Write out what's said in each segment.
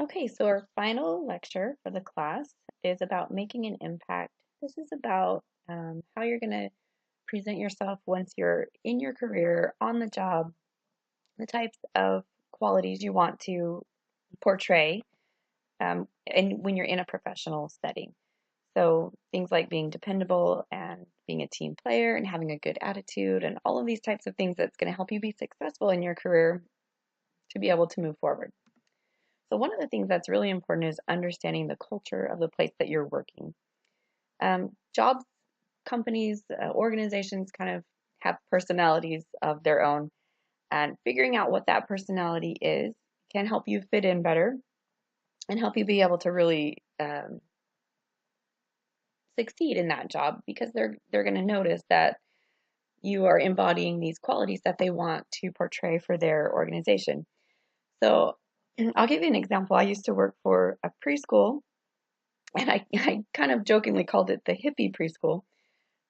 Okay, so our final lecture for the class is about making an impact. This is about how you're going to present yourself once you're in your career, on the job, the types of qualities you want to portray, and when you're in a professional setting. So things like being dependable and being a team player and having a good attitude and all of these types of things that's going to help you be successful in your career to be able to move forward. So one of the things that's really important is understanding the culture of the place that you're working. Jobs, companies, organizations kind of have personalities of their own, and figuring out what that personality is can help you fit in better and help you be able to really succeed in that job because they're going to notice that you are embodying these qualities that they want to portray for their organization. So I'll give you an example. I used to work for a preschool, and I kind of jokingly called it the hippie preschool.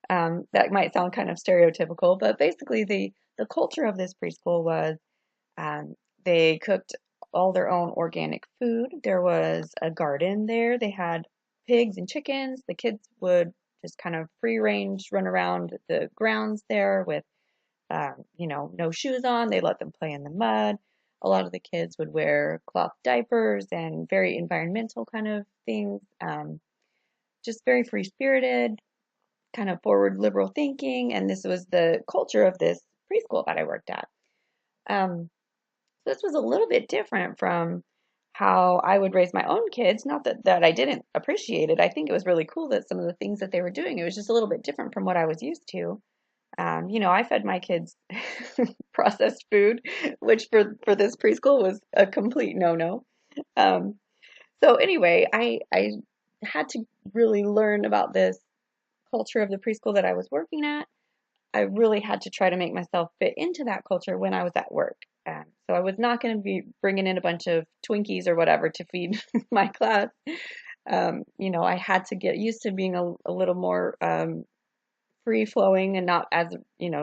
That might sound kind of stereotypical, but basically the culture of this preschool was um, they cooked all their own organic food. There was a garden there. They had pigs and chickens. The kids would just kind of free range run around the grounds there with no shoes on. They let them play in the mud. A lot of the kids would wear cloth diapers and very environmental kind of things. Just very free spirited, kind of forward liberal thinking. And this was the culture of this preschool that I worked at. Um, so this was a little bit different from how I would raise my own kids. Not that I didn't appreciate it. I think it was really cool that some of the things that they were doing, it was just a little bit different from what I was used to. I fed my kids processed food, which for this preschool was a complete no-no. Um, so anyway, I had to really learn about this culture of the preschool that I was working at. I really had to try to make myself fit into that culture when I was at work. So I was not going to be bringing in a bunch of Twinkies or whatever to feed my class. I had to get used to being a little more free flowing and not as,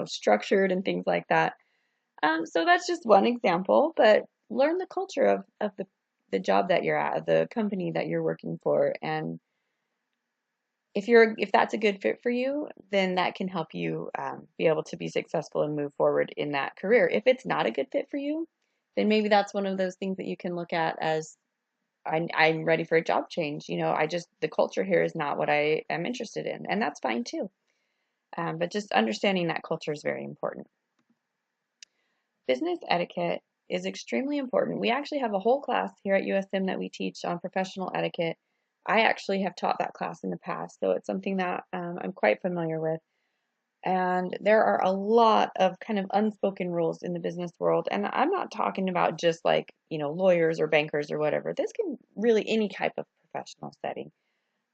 structured and things like that. So that's just one example, but learn the culture of the job that you're at, the company that you're working for, and if that's a good fit for you, then that can help you be able to be successful and move forward in that career. If it's not a good fit for you, then maybe that's one of those things that you can look at as I'm ready for a job change. The culture here is not what I am interested in, and that's fine too. But just understanding that culture is very important. Business etiquette is extremely important. We actually have a whole class here at USM that we teach on professional etiquette. I actually have taught that class in the past, so it's something that I'm quite familiar with. And there are a lot of kind of unspoken rules in the business world. And I'm not talking about just like, lawyers or bankers or whatever. This can really any type of professional setting.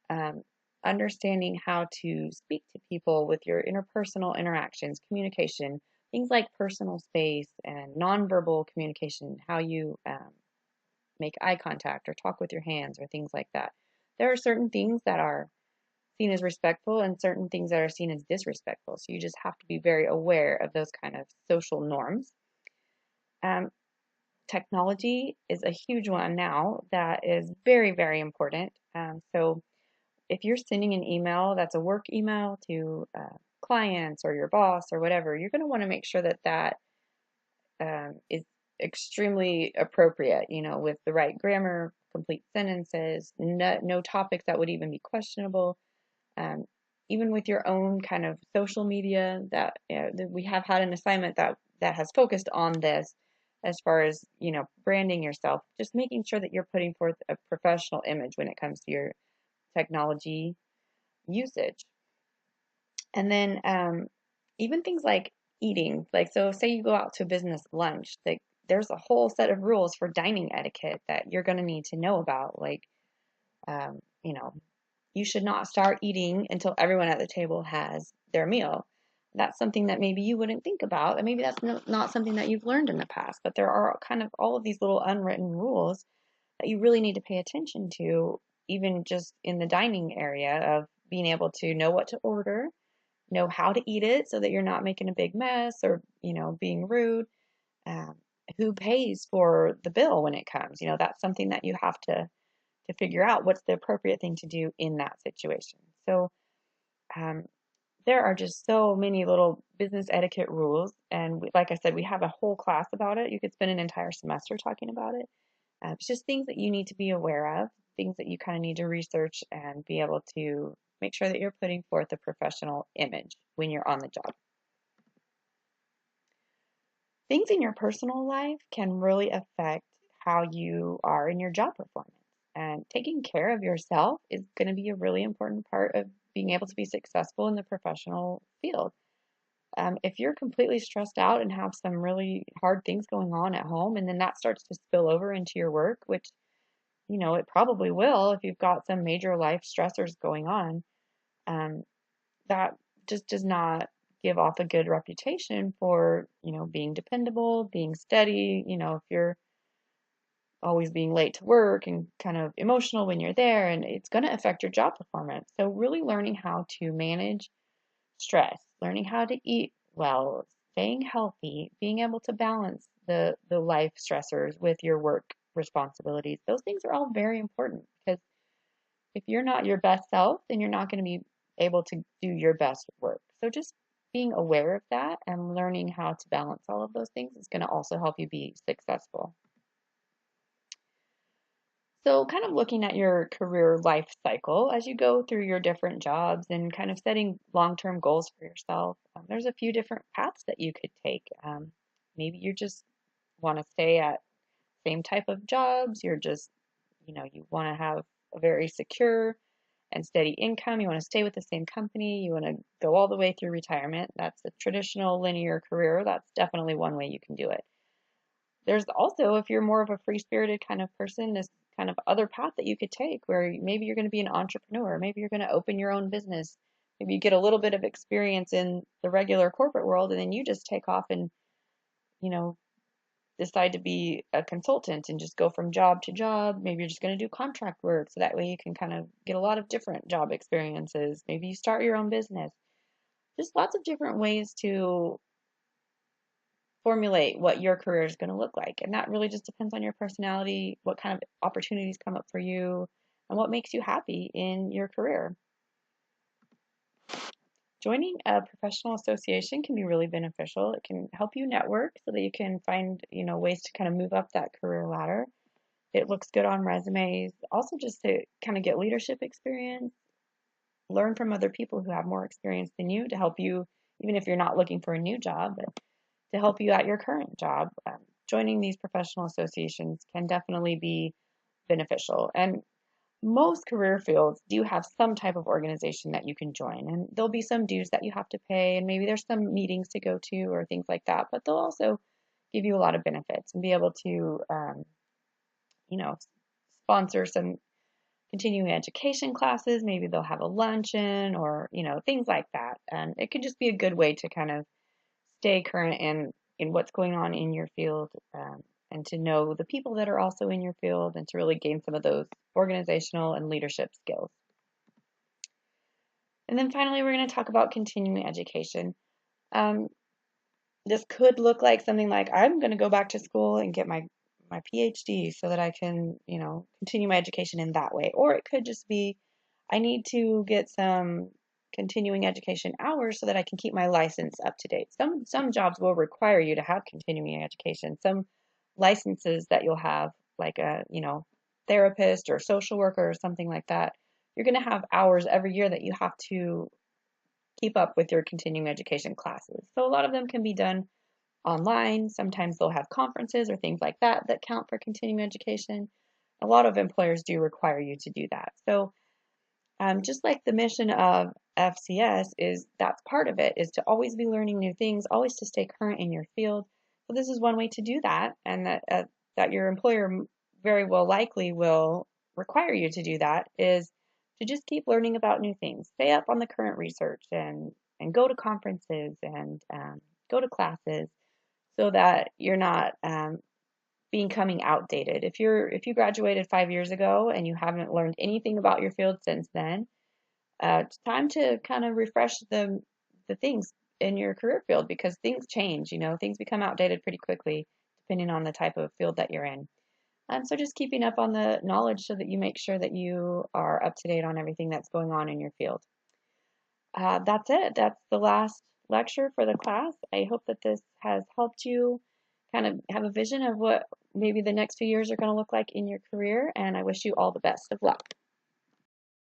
Um, Understanding how to speak to people with your interpersonal interactions, communication, things like personal space and nonverbal communication, how you make eye contact or talk with your hands or things like that. There are certain things that are seen as respectful and certain things that are seen as disrespectful. So you just have to be very aware of those kind of social norms. Um, Technology is a huge one now that is very, very important. So if you're sending an email that's a work email to clients or your boss or whatever, you're going to want to make sure that is extremely appropriate, with the right grammar, complete sentences, no topics that would even be questionable. Um, Even with your own kind of social media, that we have had an assignment that has focused on this as far as branding yourself, just making sure that you're putting forth a professional image when it comes to your technology usage. And then even things like eating, like so say you go out to a business lunch, like there's a whole set of rules for dining etiquette that you're going to need to know about. Like, um, you know, you should not start eating until everyone at the table has their meal. That's something that maybe you wouldn't think about, and maybe that's not something that you've learned in the past, but there are kind of all of these little unwritten rules that you really need to pay attention to, even just in the dining area of being able to know what to order, know how to eat it so that you're not making a big mess or, being rude. who pays for the bill when it comes? That's something that you have to figure out what's the appropriate thing to do in that situation. So um, there are just so many little business etiquette rules, and like I said, we have a whole class about it. You could spend an entire semester talking about it. It's just things that you need to be aware of, things that you kind of need to research and be able to make sure that you're putting forth a professional image when you're on the job. Things in your personal life can really affect how you are in your job performance. And taking care of yourself is going to be a really important part of being able to be successful in the professional field. If you're completely stressed out and have some really hard things going on at home, and then that starts to spill over into your work, which, it probably will if you've got some major life stressors going on, um, that just does not give off a good reputation for, being dependable, being steady. If you're always being late to work and kind of emotional when you're there, and it's going to affect your job performance. So really learning how to manage stress, learning how to eat well, staying healthy, being able to balance the life stressors with your work responsibilities. Those things are all very important because if you're not your best self, then you're not going to be able to do your best work. So just being aware of that and learning how to balance all of those things is going to also help you be successful. So, kind of looking at your career life cycle as you go through your different jobs and kind of setting long-term goals for yourself, there's a few different paths that you could take. Maybe you just want to stay at same type of jobs. You're just, you want to have a very secure and steady income. You want to stay with the same company. You want to go all the way through retirement. That's a traditional linear career. That's definitely one way you can do it. There's also, if you're more of a free-spirited kind of person, this kind of other path that you could take where maybe you're going to be an entrepreneur. Maybe you're going to open your own business. Maybe you get a little bit of experience in the regular corporate world and then you just take off and, you know, decide to be a consultant and just go from job to job. Maybe you're just going to do contract work so that way you can kind of get a lot of different job experiences. Maybe you start your own business. Just lots of different ways to formulate what your career is going to look like. And that really just depends on your personality, what kind of opportunities come up for you, and what makes you happy in your career. Joining a professional association can be really beneficial. It can help you network so that you can find, ways to kind of move up that career ladder. It looks good on resumes. Also just to kind of get leadership experience, learn from other people who have more experience than you to help you, even if you're not looking for a new job, but to help you at your current job. Joining these professional associations can definitely be beneficial. And most career fields do have some type of organization that you can join, and there'll be some dues that you have to pay, and maybe there's some meetings to go to or things like that, but they'll also give you a lot of benefits and be able to, you know, sponsor some continuing education classes. Maybe they'll have a luncheon or, things like that. And it could just be a good way to kind of stay current in what's going on in your field, and to know the people that are also in your field and to really gain some of those organizational and leadership skills. And then finally, we're going to talk about continuing education. Um, this could look like something like I'm going to go back to school and get my PhD so that I can, continue my education in that way. Or it could just be I need to get some continuing education hours so that I can keep my license up to date. Some jobs will require you to have continuing education. Some licenses that you'll have, like a, therapist or social worker or something like that, you're going to have hours every year that you have to keep up with your continuing education classes. So a lot of them can be done online. Sometimes they'll have conferences or things like that that count for continuing education. A lot of employers do require you to do that. So just like the mission of FCS is that's part of it, is to always be learning new things, always to stay current in your field. So this is one way to do that, and that your employer very well likely will require you to do that, is to just keep learning about new things, stay up on the current research, and go to conferences and go to classes, so that you're not becoming outdated. If you graduated 5 years ago and you haven't learned anything about your field since then, it's time to kind of refresh the things in your career field because things change. Things become outdated pretty quickly depending on the type of field that you're in. So just keeping up on the knowledge so that you make sure that you are up to date on everything that's going on in your field. That's it. That's the last lecture for the class. I hope that this has helped you kind of have a vision of what maybe the next few years are going to look like in your career, and I wish you all the best of luck.